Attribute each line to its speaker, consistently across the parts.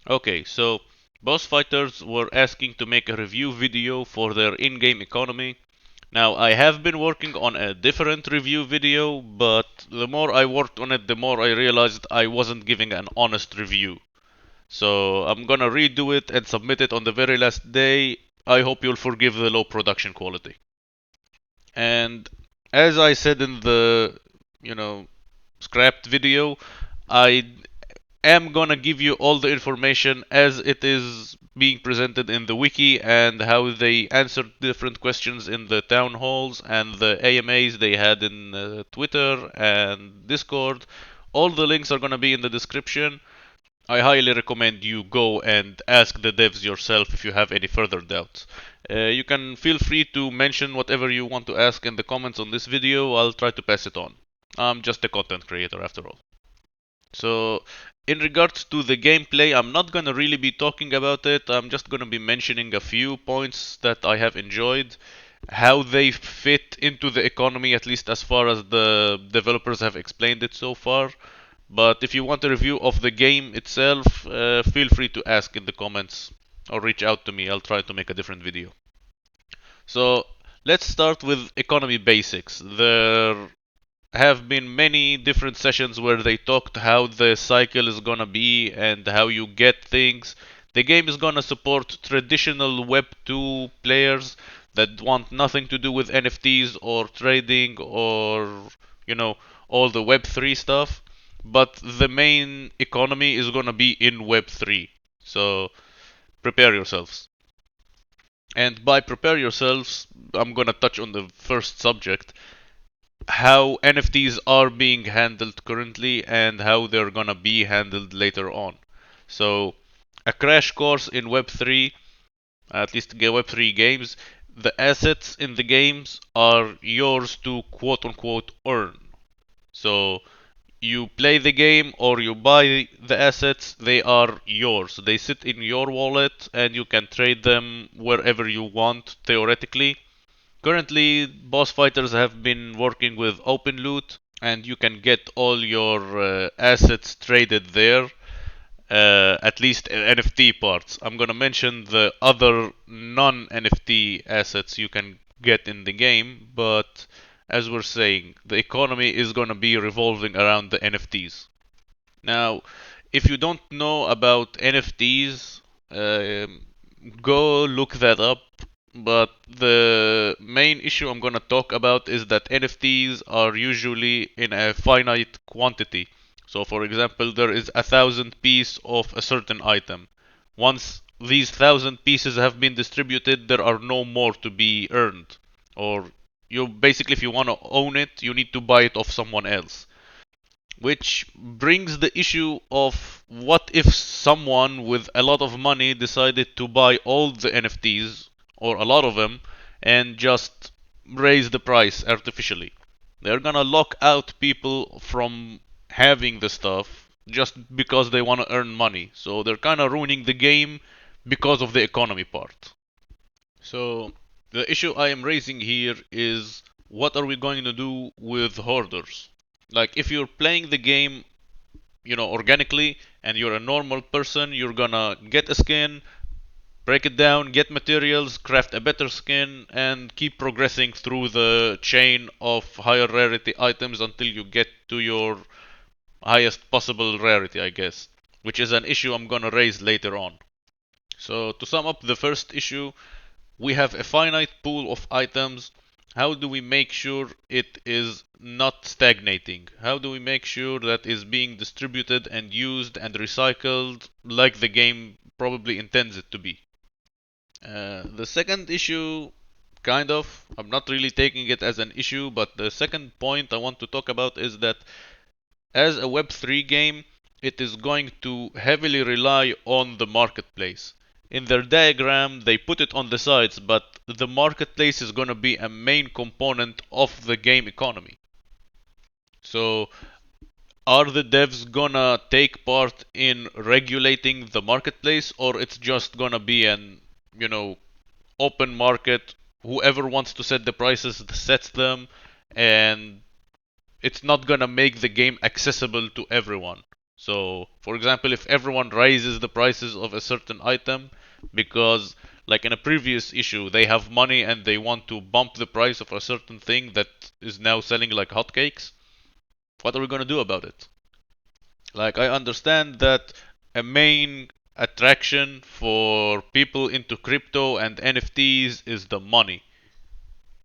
Speaker 1: Okay, so Boss Fighters were asking to make a review video for their in-game economy. Now, I have been working on a different review video, but the more I worked on it, the more I realized I wasn't giving an honest review. So I'm gonna redo it and submit it on the very last day. I hope you'll forgive the low production quality. And as I said in the, you know, scrapped video, I am gonna give you all the information as it is being presented in the wiki and how they answered different questions in the town halls and the AMAs they had in Twitter and Discord. All the links are gonna be in the description. I highly recommend you go and ask the devs yourself if you have any further doubts. You can feel free to mention whatever you want to ask in the comments on this video. I'll try to pass it on. I'm just a content creator after all. So, in regards to the gameplay, I'm not gonna really be talking about it. I'm just gonna be mentioning a few points that I have enjoyed, how they fit into the economy, at least as far as the developers have explained it so far. But if you want a review of the game itself, feel free to ask in the comments or reach out to me. I'll try to make a different video. So, let's start with economy basics. There have been many different sessions where they talked how the cycle is gonna be and how you get things. The game is gonna support traditional Web 2 players that want nothing to do with NFTs or trading or, you know, all the Web 3 stuff. But the main economy is gonna be in Web 3. So prepare yourselves. And by prepare yourselves, I'm gonna touch on the first subject, how NFTs are being handled currently and how they're gonna be handled later on. So, a crash course in Web3, at least Web3 games, the assets in the games are yours to quote unquote earn. So, you play the game or you buy the assets, they are yours. They sit in your wallet and you can trade them wherever you want, theoretically. Currently, boss fighters have been working with open loot, and you can get all your assets traded there. At least NFT parts. I'm gonna mention the other non-NFT assets you can get in the game, but as we're saying, the economy is gonna be revolving around the NFTs. Now, if you don't know about NFTs, go look that up. But the main issue I'm gonna talk about is that NFTs are usually in a finite quantity. So, for example, there is 1,000 pieces of a certain item. Once these 1,000 pieces have been distributed, there are no more to be earned. Or you basically, if you want to own it, you need to buy it off someone else. Which brings the issue of what if someone with a lot of money decided to buy all the NFTs, or a lot of them, and just raise the price artificially? They're gonna lock out people from having the stuff just because they want to earn money. So they're kind of ruining the game because of the economy part. So the issue I am raising here is, what are we going to do with hoarders? Like, if you're playing the game, organically, and you're a normal person, you're gonna get a skin, break it down, get materials, craft a better skin, and keep progressing through the chain of higher rarity items until you get to your highest possible rarity, I guess. Which is an issue I'm gonna raise later on. So, to sum up the first issue, we have a finite pool of items. How do we make sure it is not stagnating? How do we make sure that is being distributed and used and recycled like the game probably intends it to be? The second issue, kind of, I'm not really taking it as an issue, but the second point I want to talk about is that as a Web3 game, it is going to heavily rely on the marketplace. In their diagram, they put it on the sides, but the marketplace is going to be a main component of the game economy. So, are the devs gonna take part in regulating the marketplace, or it's just gonna be an, open market? Whoever wants to set the prices sets them, and it's not gonna make the game accessible to everyone. So, for example, if everyone raises the prices of a certain item because, like in a previous issue, they have money and they want to bump the price of a certain thing that is now selling like hotcakes, what are we going to do about it? Like, I understand that a main attraction for people into crypto and NFTs is the money.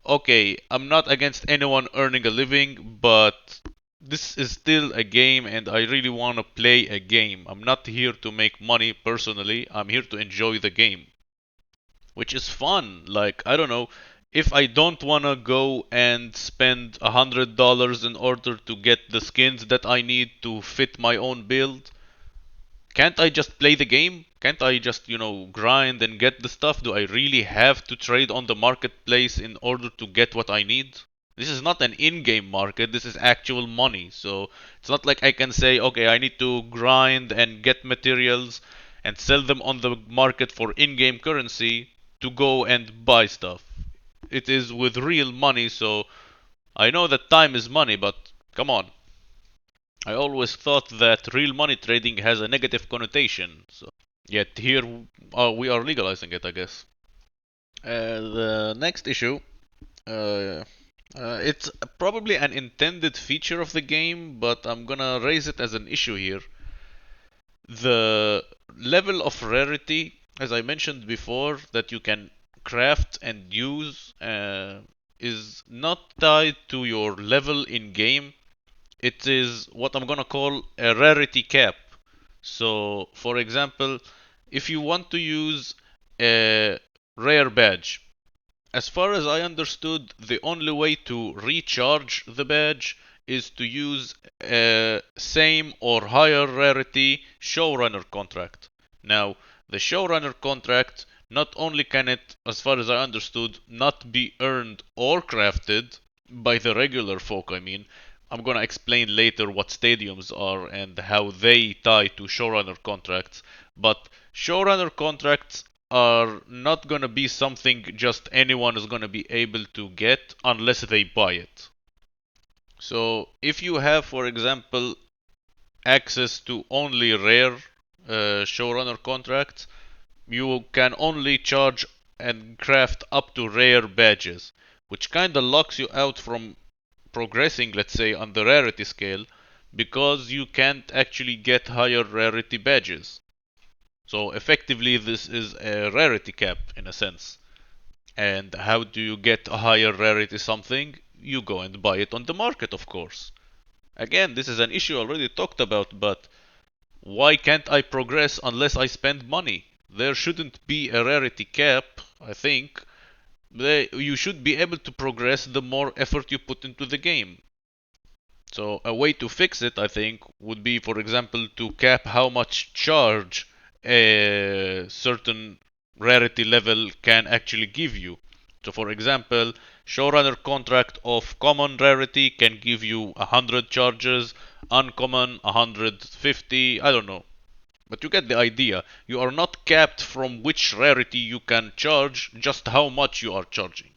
Speaker 1: Okay, I'm not against anyone earning a living, but this is still a game and I really want to play a game. I'm not here to make money personally, I'm here to enjoy the game, which is fun. Like, I don't know, if I don't want to go and spend $100 in order to get the skins that I need to fit my own build, can't I just play the game? Can't I just, grind and get the stuff? Do I really have to trade on the marketplace in order to get what I need? This is not an in-game market, this is actual money. So it's not like I can say, okay, I need to grind and get materials and sell them on the market for in-game currency to go and buy stuff. It is with real money, so I know that time is money, but come on. I always thought that real money trading has a negative connotation, so yet here we are legalizing it, I guess. The next issue, uh, it's probably an intended feature of the game, but I'm gonna raise it as an issue here. The level of rarity, as I mentioned before, that you can craft and use is not tied to your level in game. It is what I'm gonna call a rarity cap. So, for example, if you want to use a rare badge, as far as I understood, the only way to recharge the badge is to use a same or higher rarity showrunner contract. Now, the showrunner contract, not only can it, as far as I understood, not be earned or crafted by the regular folk, I mean, I'm gonna explain later what stadiums are and how they tie to showrunner contracts, but showrunner contracts are not gonna be something just anyone is gonna be able to get unless they buy it. So if you have, for example, access to only rare showrunner contracts, you can only charge and craft up to rare badges, which kinda locks you out from progressing, let's say, on the rarity scale, because you can't actually get higher rarity badges. So effectively, this is a rarity cap in a sense. And how do you get a higher rarity something? You go and buy it on the market, of course. Again, this is an issue already talked about, but why can't I progress unless I spend money? There shouldn't be a rarity cap, I think. You should be able to progress the more effort you put into the game. So a way to fix it, I think, would be, for example, to cap how much charge a certain rarity level can actually give you. So for example, showrunner contract of common rarity can give you 100 charges, uncommon 150, I don't know. But you get the idea. You are not capped from which rarity you can charge, just how much you are charging.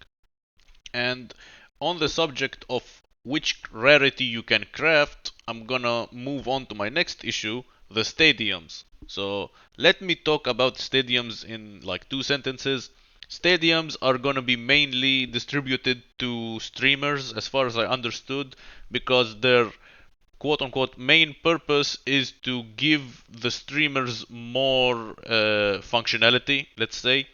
Speaker 1: And on the subject of which rarity you can craft, I'm gonna move on to my next issue, the stadiums. So let me talk about stadiums in like two sentences. Stadiums are gonna be mainly distributed to streamers, as far as I understood, because their quote unquote main purpose is to give the streamers more functionality, let's say.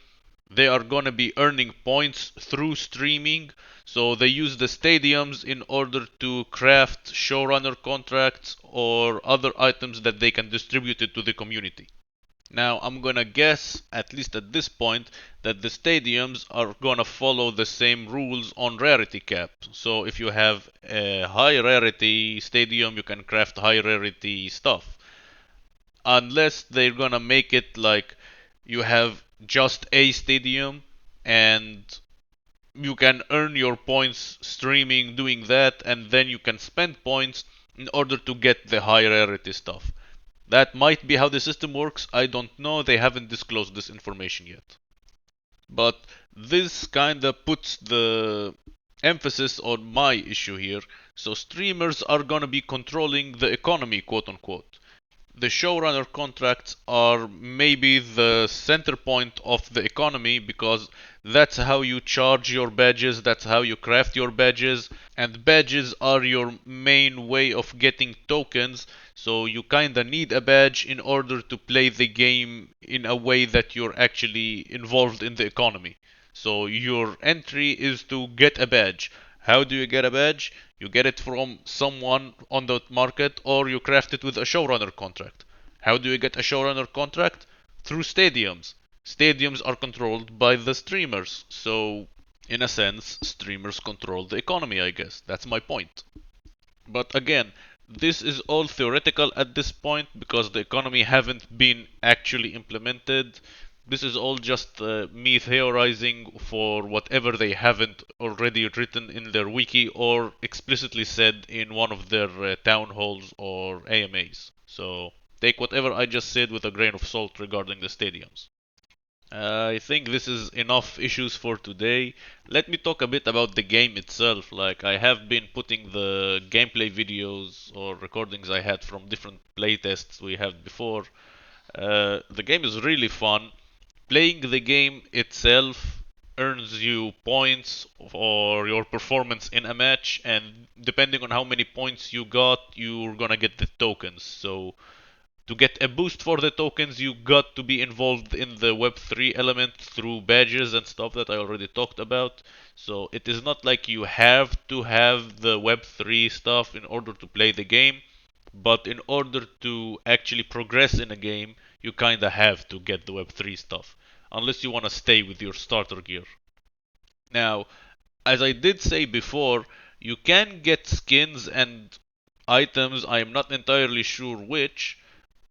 Speaker 1: They are going to be earning points through streaming, so they use the stadiums in order to craft showrunner contracts or other items that they can distribute it to the community. Now, I'm gonna guess, at least at this point, that the stadiums are gonna follow the same rules on rarity cap. So if you have a high rarity stadium, you can craft high rarity stuff. Unless they're gonna make it like you have just a stadium and you can earn your points streaming doing that, and then you can spend points in order to get the high rarity stuff. That might be how the system works. I don't know. They haven't disclosed this information yet. But this kinda puts the emphasis on my issue here. So streamers are gonna be controlling the economy, quote unquote. The showrunner contracts are maybe the center point of the economy because that's how you charge your badges, that's how you craft your badges, and badges are your main way of getting tokens, so you kinda need a badge in order to play the game in a way that you're actually involved in the economy. So your entry is to get a badge. How do you get a badge? You get it from someone on the market or you craft it with a showrunner contract. How do you get a showrunner contract? Through stadiums. Stadiums are controlled by the streamers. So, in a sense, streamers control the economy, I guess. That's my point. But again, this is all theoretical at this point because the economy haven't been actually implemented. This is all just me theorizing for whatever they haven't already written in their wiki or explicitly said in one of their town halls or AMAs. So take whatever I just said with a grain of salt regarding the stadiums. I think this is enough issues for today. Let me talk a bit about the game itself. Like, I have been putting the gameplay videos or recordings I had from different playtests we had before. The game is really fun. Playing the game itself earns you points for your performance in a match, and depending on how many points you got, you're gonna get the tokens. So to get a boost for the tokens, you got to be involved in the Web3 element through badges and stuff that I already talked about. So it is not like you have to have the Web3 stuff in order to play the game, but in order to actually progress in a game, you kinda have to get the Web3 stuff, unless you wanna stay with your starter gear. Now, as I did say before, you can get skins and items, I am not entirely sure which,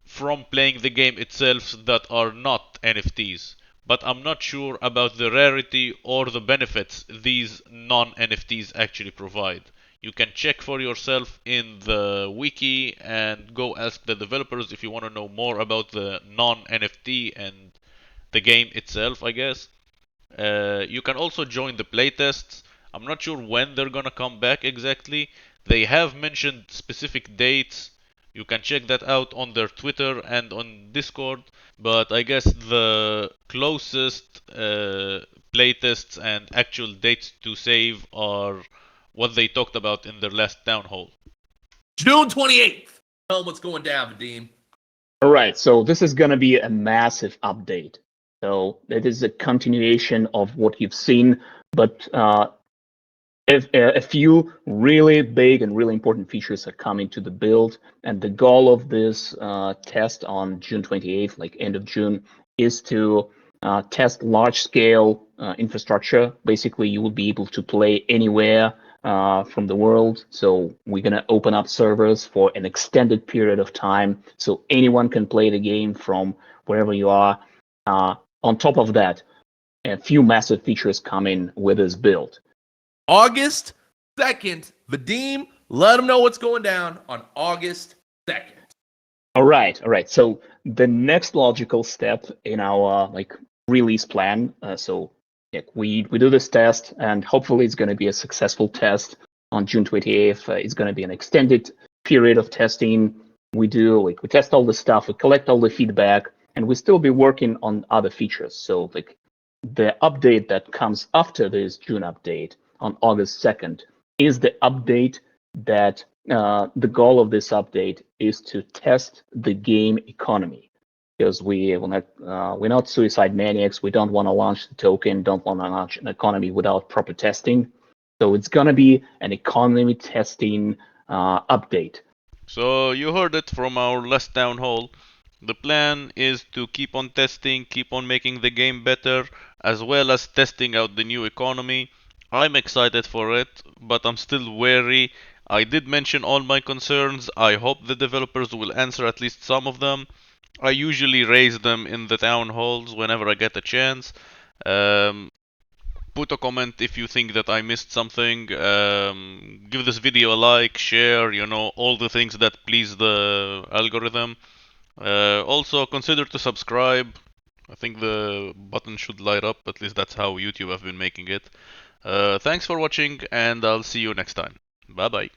Speaker 1: from playing the game itself that are not NFTs. But I'm not sure about the rarity or the benefits these non NFTs actually provide. You can check for yourself in the wiki and go ask the developers if you want to know more about the non NFT and the game itself, I guess. You can also join the playtests. I'm not sure when they're gonna come back exactly. They have mentioned specific dates. You can check that out on their Twitter and on Discord. But I guess the closest playtests and actual dates to save are what they talked about in their last town hall.
Speaker 2: June 28th. Tell them what's going down, Vadim.
Speaker 3: All right, so this is going to be a massive update. So it is a continuation of what you've seen, but a few really big and really important features are coming to the build. And the goal of this test on June 28th, like end of June, is to test large-scale infrastructure. Basically, you will be able to play anywhere from the world. So we're going to open up servers for an extended period of time so anyone can play the game from wherever you are. On top of that, a few massive features come in with this build.
Speaker 2: August 2nd. Vadim, let them know what's going down on August 2nd.
Speaker 3: All right. So the next logical step in our release plan. We do this test, and hopefully it's going to be a successful test on June 28th. It's going to be an extended period of testing. We test all the stuff, we collect all the feedback, and we still be working on other features. So the update that comes after this June update on August 2nd is the update that the goal of this update is to test the game economy. Because we're not suicide maniacs. We don't want to launch the token, don't want to launch an economy without proper testing. So it's going to be an economy testing update.
Speaker 1: So you heard it from our last town hall. The plan is to keep on testing, keep on making the game better, as well as testing out the new economy. I'm excited for it, but I'm still wary. I did mention all my concerns. I hope the developers will answer at least some of them. I usually raise them in the town halls whenever I get a chance. Put a comment if you think that I missed something. Give this video a like, share, all the things that please the algorithm. Also, consider to subscribe. I think the button should light up, at least that's how YouTube have been making it. Thanks for watching, and I'll see you next time. Bye bye.